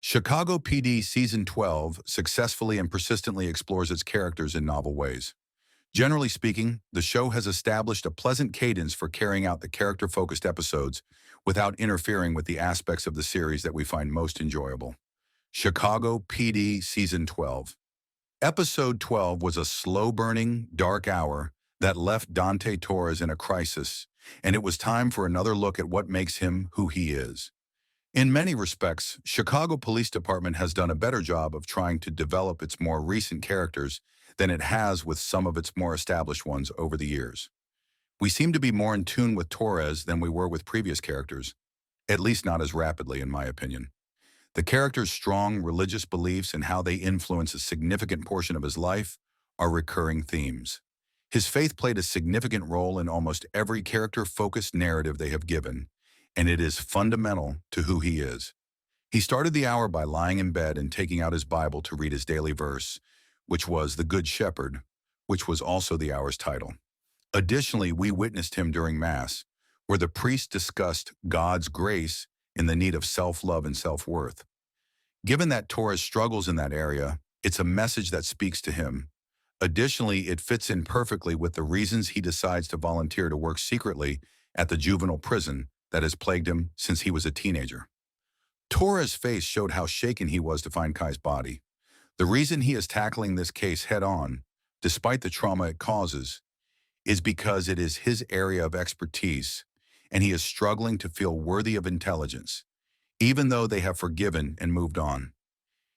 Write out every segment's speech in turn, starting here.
Chicago PD Season 12 successfully and persistently explores its characters in novel ways. Generally speaking, the show has established a pleasant cadence for carrying out the character-focused episodes without interfering with the aspects of the series that we find most enjoyable. Chicago PD Season 12. Episode 12 was a slow-burning, dark hour that left Dante Torres in a crisis, and it was time for another look at what makes him who he is. In many respects, Chicago Police Department has done a better job of trying to develop its more recent characters than it has with some of its more established ones over the years. We seem to be more in tune with Torres than we were with previous characters, at least not as rapidly, in my opinion. The character's strong religious beliefs and how they influence a significant portion of his life are recurring themes. His faith played a significant role in almost every character-focused narrative they have given, and it is fundamental to who he is. He started the hour by lying in bed and taking out his Bible to read his daily verse, which was the Good Shepherd, which was also the hour's title. Additionally, we witnessed him during Mass, where the priest discussed God's grace in the need of self-love and self-worth. Given that Torres struggles in that area, it's a message that speaks to him. Additionally, it fits in perfectly with the reasons he decides to volunteer to work secretly at the juvenile prison that has plagued him since he was a teenager. Torres' face showed how shaken he was to find Kai's body. The reason he is tackling this case head-on, despite the trauma it causes, is because it is his area of expertise, and he is struggling to feel worthy of intelligence, even though they have forgiven and moved on.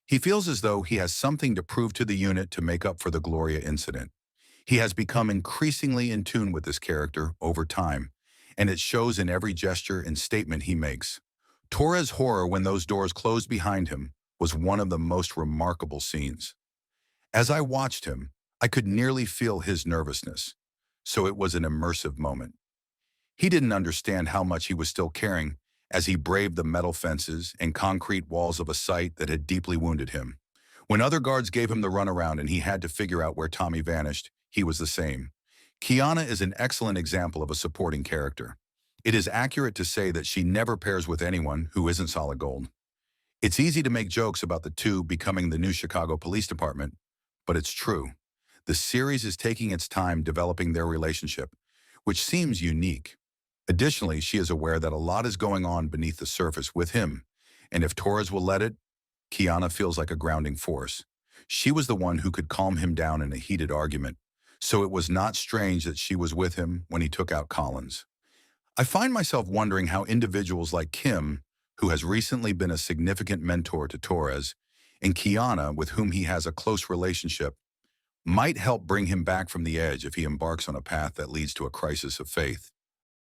He feels as though he has something to prove to the unit to make up for the Gloria incident. He has become increasingly in tune with this character over time, and it shows in every gesture and statement he makes. Torres' horror when those doors closed behind him was one of the most remarkable scenes. As I watched him, I could nearly feel his nervousness, so it was an immersive moment. He didn't understand how much he was still carrying as he braved the metal fences and concrete walls of a site that had deeply wounded him. When other guards gave him the runaround and he had to figure out where Tommy vanished, he was the same. Kiana is an excellent example of a supporting character. It is accurate to say that she never pairs with anyone who isn't solid gold. It's easy to make jokes about the two becoming the new Chicago Police Department, but it's true. The series is taking its time developing their relationship, which seems unique. Additionally, she is aware that a lot is going on beneath the surface with him, and if Torres will let it, Kiana feels like a grounding force. She was the one who could calm him down in a heated argument, so it was not strange that she was with him when he took out Collins. I find myself wondering how individuals like Kim, who has recently been a significant mentor to Torres, and Kiana, with whom he has a close relationship, might help bring him back from the edge if he embarks on a path that leads to a crisis of faith.